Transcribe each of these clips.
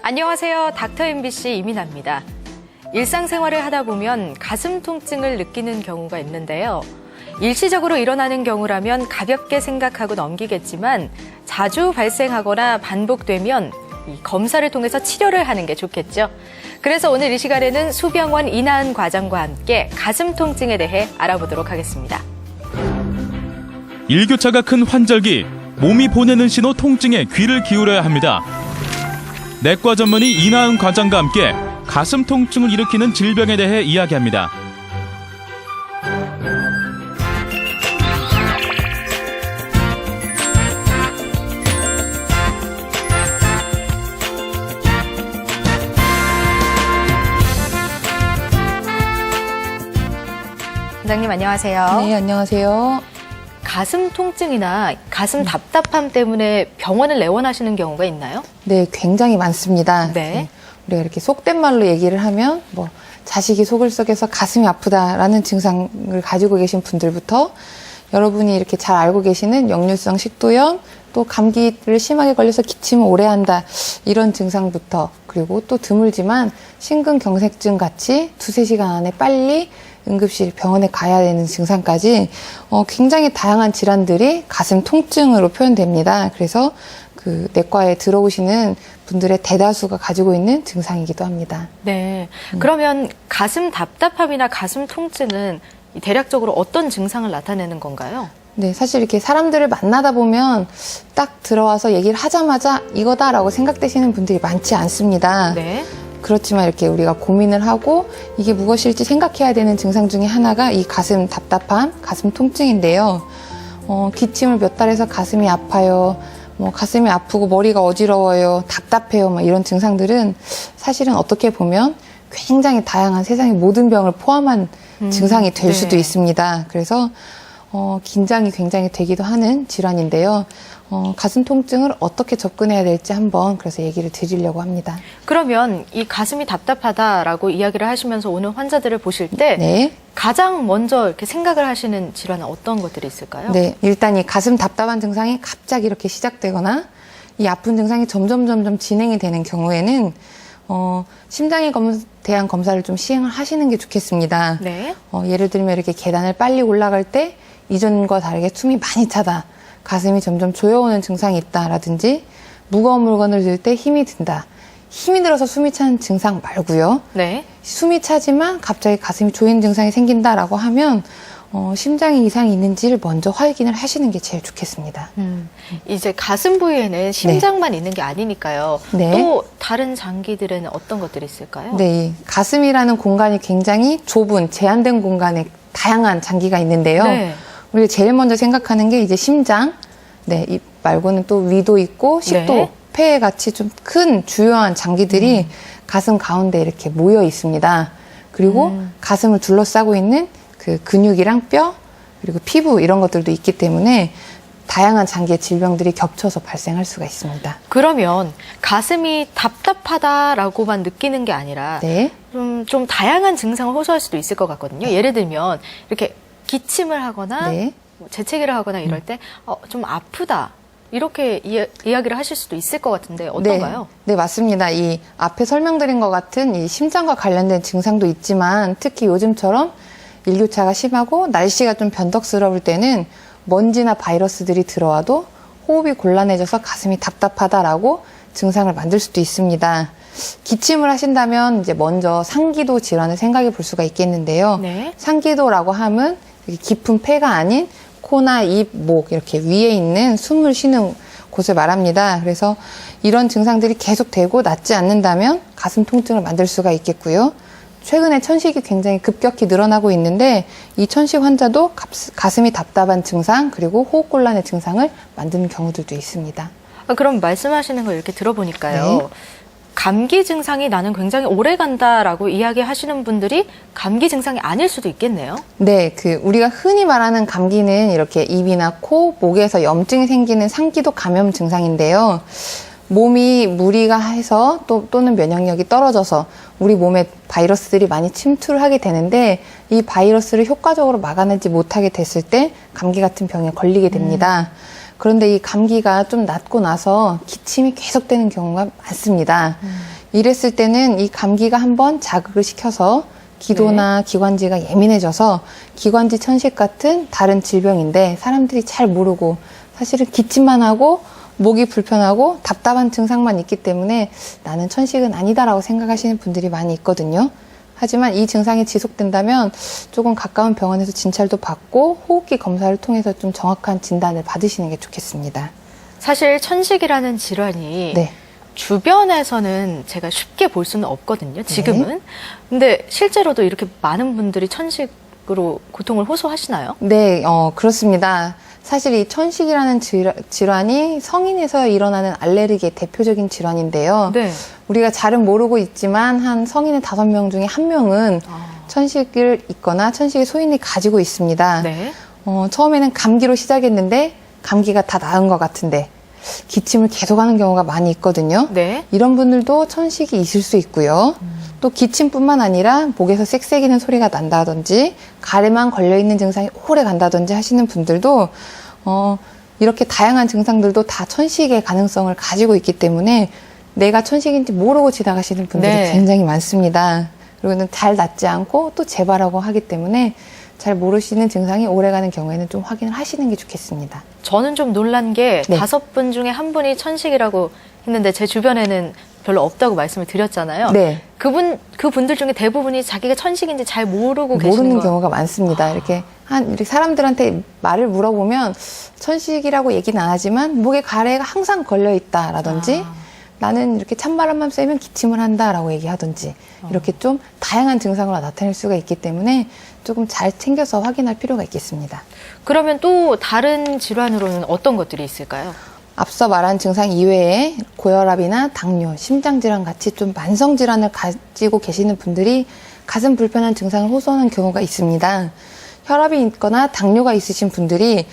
안녕하세요. 닥터 MBC 이민아입니다. 일상생활을 하다 보면 가슴 통증을 느끼는 경우가 있는데요. 일시적으로 일어나는 경우라면 가볍게 생각하고 넘기겠지만 자주 발생하거나 반복되면 이 검사를 통해서 치료를 하는 게 좋겠죠. 그래서 오늘 이 시간에는 수병원 이나은 과장과 함께 가슴 통증에 대해 알아보도록 하겠습니다. 일교차가 큰 환절기, 몸이 보내는 신호 통증에 귀를 기울여야 합니다. 내과 전문의 이나은 과장과 함께 가슴 통증을 일으키는 질병에 대해 이야기합니다. 원장님 안녕하세요. 네, 안녕하세요. 가슴 통증이나 가슴 답답함 때문에 병원을 내원하시는 경우가 있나요? 네, 굉장히 많습니다. 네. 우리가 이렇게 속된 말로 얘기를 하면 자식이 속을 썩여서 가슴이 아프다라는 증상을 가지고 계신 분들부터 여러분이 이렇게 잘 알고 계시는 역류성 식도염, 또 감기를 심하게 걸려서 기침을 오래 한다 이런 증상부터, 그리고 또 드물지만 심근경색증 같이 2-3시간 안에 빨리 응급실 병원에 가야 되는 증상까지 굉장히 다양한 질환들이 가슴 통증으로 표현됩니다. 그래서 그 내과에 들어오시는 분들의 대다수가 가지고 있는 증상이기도 합니다. 네. 그러면 가슴 답답함이나 가슴 통증은 대략적으로 어떤 증상을 나타내는 건가요? 네, 사실 이렇게 사람들을 만나다 보면 딱 들어와서 얘기를 하자마자 이거다라고 생각되시는 분들이 많지 않습니다. 네. 그렇지만 이렇게 우리가 고민을 하고 이게 무엇일지 생각해야 되는 증상 중에 하나가 이 가슴 답답함, 가슴 통증인데요. 기침을 몇 달 해서 가슴이 아파요. 가슴이 아프고 머리가 어지러워요. 답답해요. 이런 증상들은 사실은 어떻게 보면 굉장히 다양한 세상의 모든 병을 포함한 증상이 될 수도 있습니다. 그래서 긴장이 굉장히 되기도 하는 질환인데요. 가슴 통증을 어떻게 접근해야 될지 한번 그래서 얘기를 드리려고 합니다. 그러면 이 가슴이 답답하다라고 이야기를 하시면서 오는 환자들을 보실 때 네. 가장 먼저 이렇게 생각을 하시는 질환은 어떤 것들이 있을까요? 네, 일단 이 가슴 답답한 증상이 갑자기 이렇게 시작되거나 이 아픈 증상이 점점 진행이 되는 경우에는 심장에 대한 검사를 좀 시행을 하시는 게 좋겠습니다. 네. 예를 들면 이렇게 계단을 빨리 올라갈 때 이전과 다르게 숨이 많이 차다, 가슴이 점점 조여오는 증상이 있다라든지 무거운 물건을 들 때 힘이 든다. 힘이 들어서 숨이 차는 증상 말고요. 네. 숨이 차지만 갑자기 가슴이 조이는 증상이 생긴다라고 하면 심장에 이상이 있는지를 먼저 확인을 하시는 게 제일 좋겠습니다. 이제 가슴 부위에는 심장만 있는 게 아니니까요. 네. 또 다른 장기들에는 어떤 것들이 있을까요? 네, 이 가슴이라는 공간이 굉장히 좁은 제한된 공간에 다양한 장기가 있는데요. 네. 우리가 제일 먼저 생각하는 게 이제 심장, 네, 이 말고는 또 위도 있고 식도, 네. 폐 같이 좀 큰 주요한 장기들이 가슴 가운데 이렇게 모여 있습니다. 그리고 가슴을 둘러싸고 있는 그 근육이랑 뼈, 그리고 피부 이런 것들도 있기 때문에 다양한 장기의 질병들이 겹쳐서 발생할 수가 있습니다. 그러면 가슴이 답답하다라고만 느끼는 게 아니라 네. 좀 다양한 증상을 호소할 수도 있을 것 같거든요. 예를 들면 이렇게 기침을 하거나 네. 재채기를 하거나 이럴 때 좀 아프다 이렇게 이야기를 하실 수도 있을 것 같은데 어떤가요? 네, 맞습니다. 이 앞에 설명드린 것 같은 이 심장과 관련된 증상도 있지만 특히 요즘처럼 일교차가 심하고 날씨가 좀 변덕스러울 때는 먼지나 바이러스들이 들어와도 호흡이 곤란해져서 가슴이 답답하다라고 증상을 만들 수도 있습니다. 기침을 하신다면 이제 먼저 상기도 질환을 생각해 볼 수가 있겠는데요. 네. 상기도라고 하면 깊은 폐가 아닌 코나 입, 목 이렇게 위에 있는 숨을 쉬는 곳을 말합니다. 그래서 이런 증상들이 계속되고 낫지 않는다면 가슴 통증을 만들 수가 있겠고요. 최근에 천식이 굉장히 급격히 늘어나고 있는데 이 천식 환자도 가슴이 답답한 증상 그리고 호흡곤란의 증상을 만드는 경우들도 있습니다. 그럼 말씀하시는 걸 이렇게 들어보니까요. 네. 감기 증상이 나는 굉장히 오래 간다라고 이야기하시는 분들이 감기 증상이 아닐 수도 있겠네요. 네, 우리가 흔히 말하는 감기는 이렇게 입이나 코, 목에서 염증이 생기는 상기도 감염 증상인데요. 몸이 무리가 해서 또는 면역력이 떨어져서 우리 몸에 바이러스들이 많이 침투를 하게 되는데 이 바이러스를 효과적으로 막아내지 못하게 됐을 때 감기 같은 병에 걸리게 됩니다. 그런데 이 감기가 좀 낫고 나서 기침이 계속되는 경우가 많습니다. 이랬을 때는 이 감기가 한번 자극을 시켜서 기도나 기관지가 예민해져서 기관지 천식 같은 다른 질병인데 사람들이 잘 모르고 사실은 기침만 하고 목이 불편하고 답답한 증상만 있기 때문에 나는 천식은 아니다라고 생각하시는 분들이 많이 있거든요. 하지만 이 증상이 지속된다면 조금 가까운 병원에서 진찰도 받고 호흡기 검사를 통해서 좀 정확한 진단을 받으시는 게 좋겠습니다. 사실 천식이라는 질환이 네. 주변에서는 제가 쉽게 볼 수는 없거든요. 지금은. 네. 근데 실제로도 이렇게 많은 분들이 천식으로 고통을 호소하시나요? 네, 그렇습니다. 사실 이 천식이라는 질환이 성인에서 일어나는 알레르기의 대표적인 질환인데요. 네. 우리가 잘은 모르고 있지만 한 성인의 5명 중에 1명은 천식을 있거나 천식의 소인이 가지고 있습니다. 네. 처음에는 감기로 시작했는데 감기가 다 나은 것 같은데 기침을 계속하는 경우가 많이 있거든요. 네. 이런 분들도 천식이 있을 수 있고요. 또 기침뿐만 아니라 목에서 쌕쌕이는 소리가 난다든지 가래만 걸려있는 증상이 오래 간다든지 하시는 분들도 이렇게 다양한 증상들도 다 천식의 가능성을 가지고 있기 때문에 내가 천식인지 모르고 지나가시는 분들이 네. 굉장히 많습니다. 그리고는 잘 낫지 않고 또 재발하고 하기 때문에 잘 모르시는 증상이 오래가는 경우에는 좀 확인을 하시는 게 좋겠습니다. 저는 좀 놀란 게 네. 5분 중에 1분이 천식이라고 했는데 제 주변에는 별로 없다고 말씀을 드렸잖아요. 네. 그분들 중에 대부분이 자기가 천식인지 잘 모르고 계시는 모르는 거예요. 경우가 많습니다. 이렇게 사람들한테 말을 물어보면 천식이라고 얘기는 안 하지만 목에 가래가 항상 걸려 있다라든지 나는 이렇게 찬바람만 쐬면 기침을 한다라고 얘기하든지 이렇게 좀 다양한 증상으로 나타낼 수가 있기 때문에 조금 잘 챙겨서 확인할 필요가 있겠습니다. 그러면 또 다른 질환으로는 어떤 것들이 있을까요? 앞서 말한 증상 이외에 고혈압이나 당뇨, 심장질환 같이 좀 만성질환을 가지고 계시는 분들이 가슴 불편한 증상을 호소하는 경우가 있습니다. 혈압이 있거나 당뇨가 있으신 분들이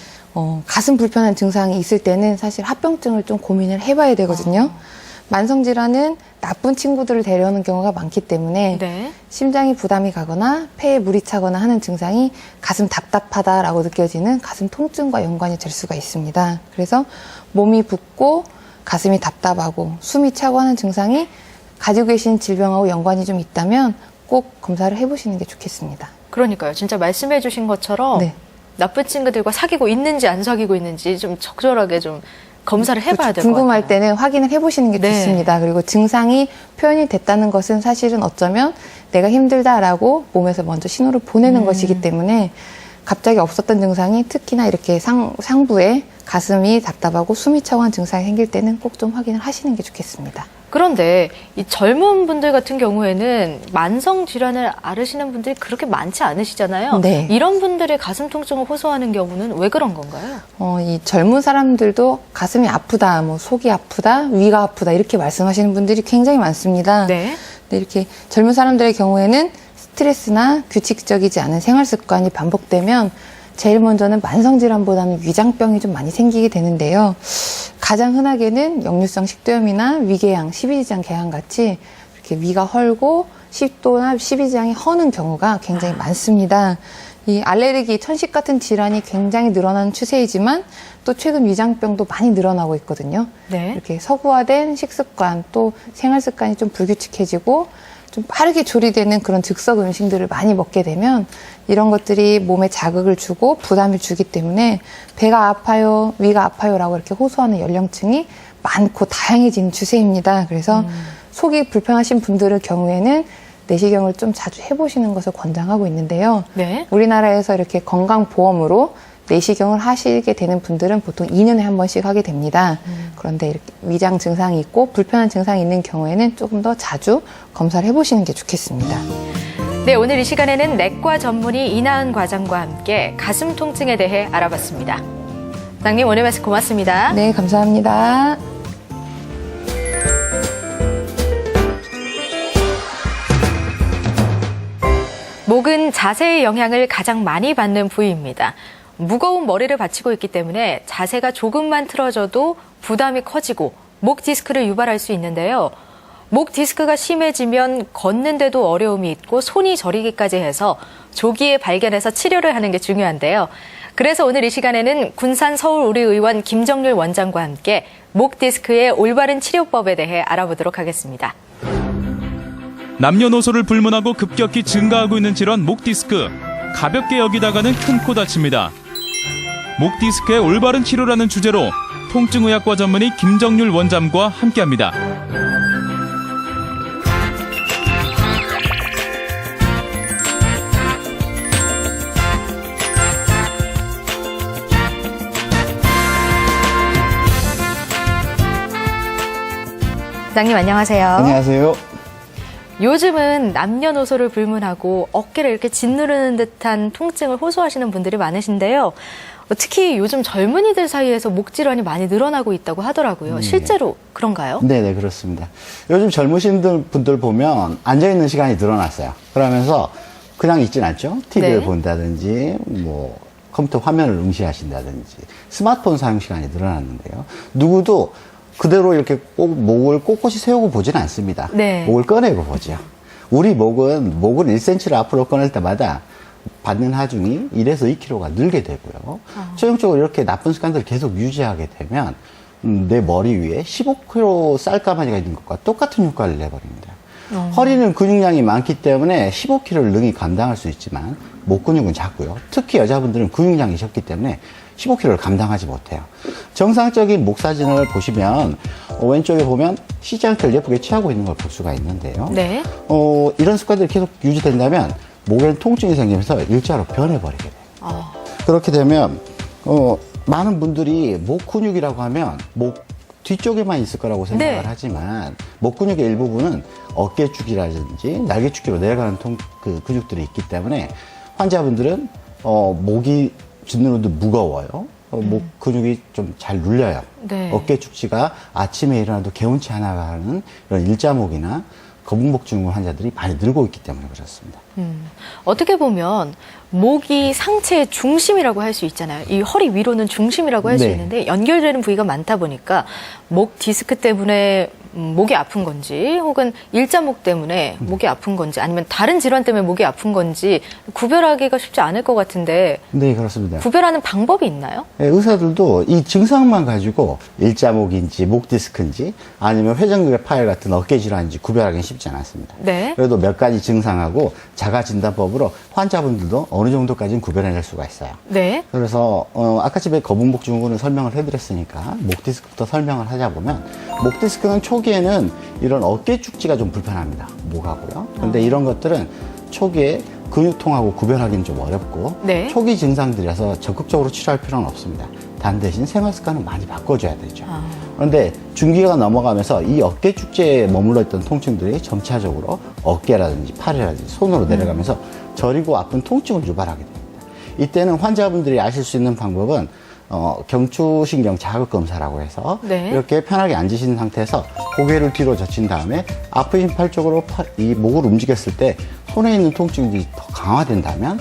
가슴 불편한 증상이 있을 때는 사실 합병증을 좀 고민을 해봐야 되거든요. 만성질환은 나쁜 친구들을 데려오는 경우가 많기 때문에 네. 심장이 부담이 가거나 폐에 물이 차거나 하는 증상이 가슴 답답하다라고 느껴지는 가슴 통증과 연관이 될 수가 있습니다. 그래서 몸이 붓고 가슴이 답답하고 숨이 차고 하는 증상이 가지고 계신 질병하고 연관이 좀 있다면 꼭 검사를 해보시는 게 좋겠습니다. 그러니까요. 진짜 말씀해 주신 것처럼 네. 나쁜 친구들과 사귀고 있는지 안 사귀고 있는지 좀 적절하게 좀 검사를 해봐야 될 것 같아요. 궁금할 때는 확인을 해보시는 게 네. 좋습니다. 그리고 증상이 표현이 됐다는 것은 사실은 어쩌면 내가 힘들다라고 몸에서 먼저 신호를 보내는 것이기 때문에 갑자기 없었던 증상이 특히나 이렇게 상부에 가슴이 답답하고 숨이 차고 한 증상이 생길 때는 꼭 좀 확인을 하시는 게 좋겠습니다. 그런데 이 젊은 분들 같은 경우에는 만성 질환을 앓으시는 분들이 그렇게 많지 않으시잖아요. 네. 이런 분들의 가슴 통증을 호소하는 경우는 왜 그런 건가요? 이 젊은 사람들도 가슴이 아프다, 속이 아프다, 위가 아프다 이렇게 말씀하시는 분들이 굉장히 많습니다. 네. 근데 이렇게 젊은 사람들의 경우에는 스트레스나 규칙적이지 않은 생활 습관이 반복되면 제일 먼저는 만성질환보다는 위장병이 좀 많이 생기게 되는데요. 가장 흔하게는 역류성 식도염이나 위궤양, 십이지장 궤양 같이 이렇게 위가 헐고 식도나 십이지장이 허는 경우가 굉장히 많습니다. 이 알레르기, 천식 같은 질환이 굉장히 늘어나는 추세이지만 또 최근 위장병도 많이 늘어나고 있거든요. 네. 이렇게 서구화된 식습관 또 생활 습관이 좀 불규칙해지고 좀 빠르게 조리되는 그런 즉석 음식들을 많이 먹게 되면 이런 것들이 몸에 자극을 주고 부담을 주기 때문에 배가 아파요, 위가 아파요라고 이렇게 호소하는 연령층이 많고 다양해진 추세입니다. 그래서 속이 불편하신 분들의 경우에는 내시경을 좀 자주 해보시는 것을 권장하고 있는데요. 네. 우리나라에서 이렇게 건강보험으로 내시경을 하시게 되는 분들은 보통 2년에 한 번씩 하게 됩니다. 그런데 이렇게 위장 증상이 있고 불편한 증상이 있는 경우에는 조금 더 자주 검사를 해보시는 게 좋겠습니다. 네, 오늘 이 시간에는 내과 전문의 이나은 과장과 함께 가슴 통증에 대해 알아봤습니다. 장님 오늘 말씀 고맙습니다. 네, 감사합니다. 목은 자세의 영향을 가장 많이 받는 부위입니다. 무거운 머리를 받치고 있기 때문에 자세가 조금만 틀어져도 부담이 커지고 목 디스크를 유발할 수 있는데요. 목 디스크가 심해지면 걷는데도 어려움이 있고 손이 저리기까지 해서 조기에 발견해서 치료를 하는 게 중요한데요. 그래서 오늘 이 시간에는 군산 서울우리의원 김정률 원장과 함께 목 디스크의 올바른 치료법에 대해 알아보도록 하겠습니다. 남녀노소를 불문하고 급격히 증가하고 있는 질환 목 디스크. 가볍게 여기다가는 큰 코 다칩니다. 목 디스크의 올바른 치료라는 주제로 통증의학과 전문의 김정률 원장과 함께합니다. 원장님 안녕하세요. 안녕하세요. 요즘은 남녀노소를 불문하고 어깨를 이렇게 짓누르는 듯한 통증을 호소하시는 분들이 많으신데요. 특히 요즘 젊은이들 사이에서 목 질환이 많이 늘어나고 있다고 하더라고요. 실제로 그런가요? 네, 그렇습니다. 요즘 젊으신 분들 보면 앉아있는 시간이 늘어났어요. 그러면서 그냥 있진 않죠. TV를 네. 본다든지, 뭐, 컴퓨터 화면을 응시하신다든지, 스마트폰 사용 시간이 늘어났는데요. 누구도 그대로 이렇게 꼭 목을 꼿꼿이 세우고 보진 않습니다. 네. 목을 꺼내고 보죠. 우리 목은 1cm를 앞으로 꺼낼 때마다 받는 하중이 1에서 2kg가 늘게 되고요. 최종적으로 이렇게 나쁜 습관들을 계속 유지하게 되면 내 머리 위에 15kg 쌀가마니가 있는 것과 똑같은 효과를 내버립니다. 허리는 근육량이 많기 때문에 15kg를 능히 감당할 수 있지만 목 근육은 작고요. 특히 여자분들은 근육량이 적기 때문에 15kg를 감당하지 못해요. 정상적인 목 사진을 보시면 왼쪽에 보면 C자형태를 예쁘게 취하고 있는 걸 볼 수가 있는데요. 네. 이런 습관들이 계속 유지된다면 목에는 통증이 생기면서 일자로 변해버리게 돼요. 그렇게 되면 많은 분들이 목 근육이라고 하면 목 뒤쪽에만 있을 거라고 생각을 네. 하지만 목 근육의 일부분은 어깨축이라든지 날개축기로 내려가는 근육들이 있기 때문에 환자분들은 목이 짓누르도 무거워요. 목 근육이 좀 잘 눌려요. 네. 어깨 축지가 아침에 일어나도 개운치 않아 하는 이런 일자목이나 거북목 증후군 환자들이 많이 늘고 있기 때문에 그렇습니다. 어떻게 보면 목이 상체의 중심이라고 할 수 있잖아요. 이 허리 위로는 중심이라고 할 수 네. 있는데 연결되는 부위가 많다 보니까 목 디스크 때문에 목이 아픈 건지 혹은 일자목 때문에 목이 아픈 건지 아니면 다른 질환 때문에 목이 아픈 건지 구별하기가 쉽지 않을 것 같은데 네, 그렇습니다. 구별하는 방법이 있나요? 네, 의사들도 이 증상만 가지고 일자목인지 목 디스크인지 아니면 회전근개 파열 같은 어깨 질환인지 구별하기는 쉽지 않았습니다. 네. 그래도 몇 가지 증상하고 자가 진단법으로 환자분들도 어느 정도까지는 구별해낼 수가 있어요. 네. 그래서 아까 집에 거북목 증후군을 설명을 해드렸으니까 목 디스크부터 설명을 하자 보면 목 디스크는 초기에는 이런 어깨 축지가 좀 불편합니다. 목하고요. 근데 이런 것들은 초기에 근육통하고 구별하기는 좀 어렵고 네. 초기 증상들이라서 적극적으로 치료할 필요는 없습니다. 단 대신 생활 습관을 많이 바꿔줘야 되죠. 그런데 중기가 넘어가면서 이 어깨 축지에 머물러 있던 통증들이 점차적으로 어깨라든지 팔이라든지 손으로 내려가면서 저리고 아픈 통증을 유발하게 됩니다. 이때는 환자분들이 아실 수 있는 방법은 경추신경 자극 검사라고 해서 네. 이렇게 편하게 앉으신 상태에서 고개를 뒤로 젖힌 다음에 아프신 팔 쪽으로 이 목을 움직였을 때 손에 있는 통증이 더 강화된다면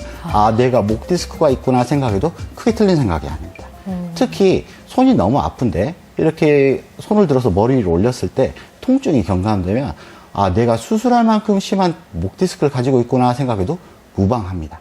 내가 목 디스크가 있구나 생각해도 크게 틀린 생각이 아닙니다. 특히 손이 너무 아픈데 이렇게 손을 들어서 머리 위로 올렸을 때 통증이 경감되면 내가 수술할 만큼 심한 목 디스크를 가지고 있구나 생각해도 무방합니다.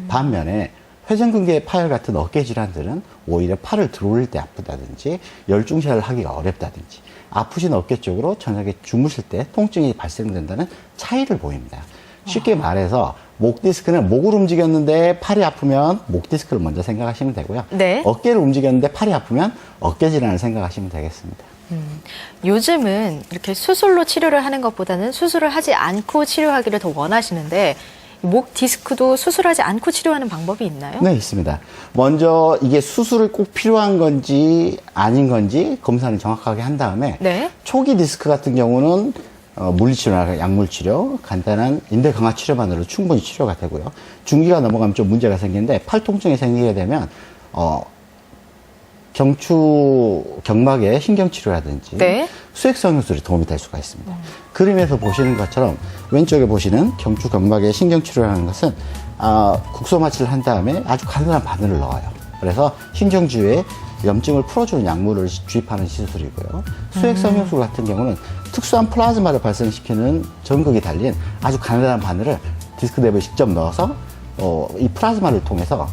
반면에 회전근개 파열 같은 어깨 질환들은 오히려 팔을 들어올릴 때 아프다든지 열중시를 하기가 어렵다든지 아프신 어깨 쪽으로 저녁에 주무실 때 통증이 발생된다는 차이를 보입니다. 쉽게 말해서 목 디스크는 목을 움직였는데 팔이 아프면 목 디스크를 먼저 생각하시면 되고요. 네. 어깨를 움직였는데 팔이 아프면 어깨 질환을 생각하시면 되겠습니다. 요즘은 이렇게 수술로 치료를 하는 것보다는 수술을 하지 않고 치료하기를 더 원하시는데 목 디스크도 수술하지 않고 치료하는 방법이 있나요? 네, 있습니다. 먼저 이게 수술이 꼭 필요한 건지 아닌 건지 검사를 정확하게 한 다음에 네. 초기 디스크 같은 경우는 물리치료나 약물치료, 간단한 인대 강화 치료만으로 충분히 치료가 되고요. 중기가 넘어가면 좀 문제가 생기는데 팔 통증이 생기게 되면 경추 경막의 신경치료라든지 네. 수액성형술이 도움이 될 수가 있습니다. 그림에서 보시는 것처럼 왼쪽에 보시는 경추 경막의 신경치료라는 것은 국소 마취를 한 다음에 아주 가늘한 바늘을 넣어요. 그래서 신경주에 염증을 풀어주는 약물을 주입하는 시술이고요. 수액성형술 같은 경우는 특수한 플라즈마를 발생시키는 전극이 달린 아주 가늘한 바늘을 디스크 내부에 직접 넣어서 이 플라즈마를 통해서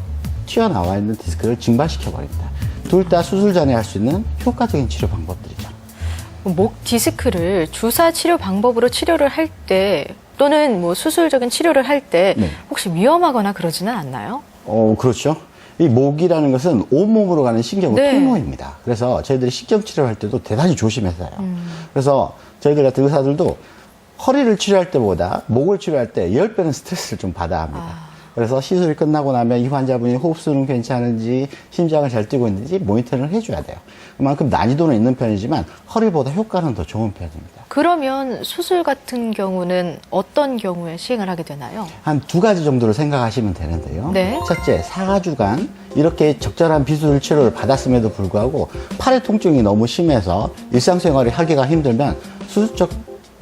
튀어나와 있는 디스크를 증발시켜 버립니다. 둘 다 수술 전에 할 수 있는 효과적인 치료 방법들이죠. 목 디스크를 주사 치료 방법으로 치료를 할 때 또는 뭐 수술적인 치료를 할 때 네. 혹시 위험하거나 그러지는 않나요? 그렇죠. 이 목이라는 것은 온몸으로 가는 신경의 네. 통로입니다. 그래서 저희들이 신경 치료할 때도 대단히 조심해서 해요. 그래서 저희들 같은 의사들도 허리를 치료할 때보다 목을 치료할 때 10배는 스트레스를 좀 받아야 합니다. 그래서 시술이 끝나고 나면 이 환자분이 호흡수는 괜찮은지 심장을 잘 뛰고 있는지 모니터링을 해줘야 돼요. 그만큼 난이도는 있는 편이지만 허리보다 효과는 더 좋은 편입니다. 그러면 수술 같은 경우는 어떤 경우에 시행을 하게 되나요? 한 두 가지 정도를 생각하시면 되는데요. 네. 첫째, 4주간 이렇게 적절한 비수술 치료를 받았음에도 불구하고 팔의 통증이 너무 심해서 일상생활을 하기가 힘들면 수술적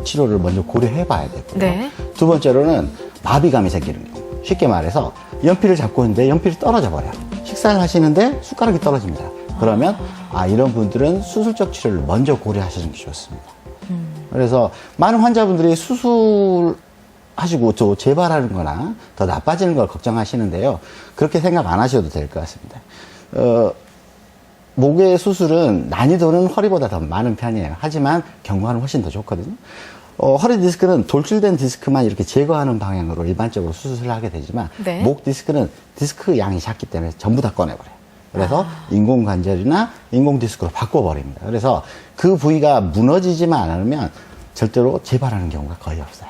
치료를 먼저 고려해 봐야 되고요. 네. 두 번째로는 마비감이 생기는 경우. 쉽게 말해서 연필을 잡고 있는데 연필이 떨어져 버려요. 식사를 하시는데 숟가락이 떨어집니다. 그러면 이런 분들은 수술적 치료를 먼저 고려하시는 게 좋습니다. 그래서 많은 환자분들이 수술하시고 또 재발하는 거나 더 나빠지는 걸 걱정하시는데요. 그렇게 생각 안 하셔도 될 것 같습니다. 목의 수술은 난이도는 허리보다 더 많은 편이에요. 하지만 경과는 훨씬 더 좋거든요. 허리 디스크는 돌출된 디스크만 이렇게 제거하는 방향으로 일반적으로 수술을 하게 되지만 네. 목 디스크는 디스크 양이 작기 때문에 전부 다 꺼내버려요. 그래서 인공관절이나 인공디스크로 바꿔버립니다. 그래서 그 부위가 무너지지만 않으면 절대로 재발하는 경우가 거의 없어요.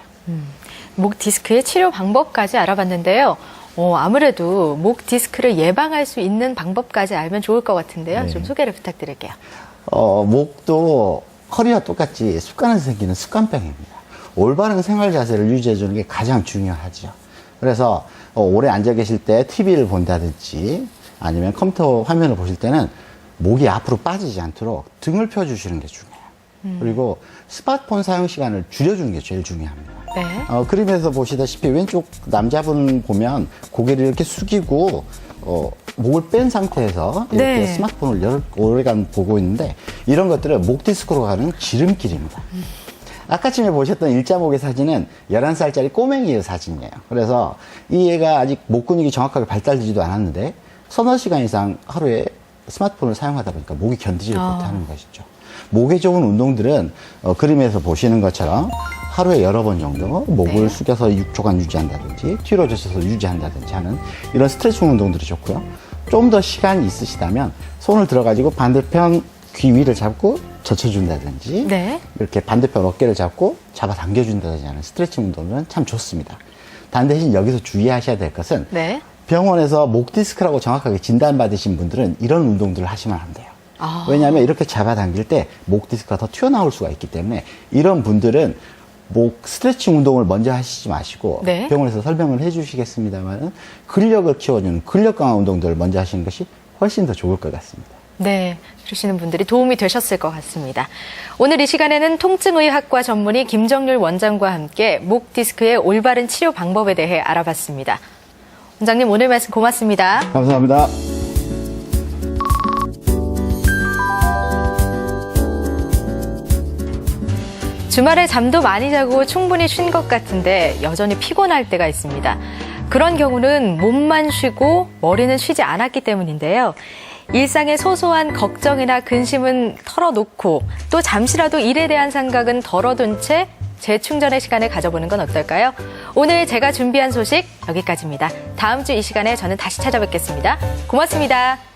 목 디스크의 치료 방법까지 알아봤는데요. 아무래도 목 디스크를 예방할 수 있는 방법까지 알면 좋을 것 같은데요. 네. 좀 소개를 부탁드릴게요. 목도 허리와 똑같이 습관에서 생기는 습관병입니다. 올바른 생활 자세를 유지해주는 게 가장 중요하죠. 그래서 오래 앉아 계실 때 TV를 본다든지 아니면 컴퓨터 화면을 보실 때는 목이 앞으로 빠지지 않도록 등을 펴주시는 게 중요해요. 그리고 스마트폰 사용 시간을 줄여주는 게 제일 중요합니다. 네. 그림에서 보시다시피 왼쪽 남자분 보면 고개를 이렇게 숙이고 목을 뺀 상태에서 이렇게 네. 스마트폰을 오래간 보고 있는데 이런 것들은 목 디스크로 가는 지름길입니다. 아까 전에 보셨던 일자목의 사진은 11살짜리 꼬맹이의 사진이에요. 그래서 이 애가 아직 목 근육이 정확하게 발달되지도 않았는데 서너 시간 이상 하루에 스마트폰을 사용하다 보니까 목이 견디지를 못하는 것이죠. 목에 좋은 운동들은 그림에서 보시는 것처럼 하루에 여러 번 정도 목을 네. 숙여서 6초간 유지한다든지 뒤로 젖혀서 유지한다든지 하는 이런 스트레칭 운동들이 좋고요. 좀 더 시간이 있으시다면 손을 들어가지고 반대편 귀 위를 잡고 젖혀준다든지 네. 이렇게 반대편 어깨를 잡고 잡아당겨준다든지 하는 스트레칭 운동은 참 좋습니다. 단 대신 여기서 주의하셔야 될 것은 네. 병원에서 목 디스크라고 정확하게 진단받으신 분들은 이런 운동들을 하시면 안 돼요. 왜냐하면 이렇게 잡아당길 때 목 디스크가 더 튀어나올 수가 있기 때문에 이런 분들은 목 스트레칭 운동을 먼저 하시지 마시고 네. 병원에서 설명을 해주시겠습니다만 근력을 키워주는 근력 강화 운동들을 먼저 하시는 것이 훨씬 더 좋을 것 같습니다. 네, 들으시는 분들이 도움이 되셨을 것 같습니다. 오늘 이 시간에는 통증의학과 전문의 김정률 원장과 함께 목 디스크의 올바른 치료 방법에 대해 알아봤습니다. 원장님 오늘 말씀 고맙습니다. 감사합니다. 주말에 잠도 많이 자고 충분히 쉰 것 같은데 여전히 피곤할 때가 있습니다. 그런 경우는 몸만 쉬고 머리는 쉬지 않았기 때문인데요. 일상의 소소한 걱정이나 근심은 털어놓고 또 잠시라도 일에 대한 생각은 덜어둔 채 재충전의 시간을 가져보는 건 어떨까요? 오늘 제가 준비한 소식 여기까지입니다. 다음 주 이 시간에 저는 다시 찾아뵙겠습니다. 고맙습니다.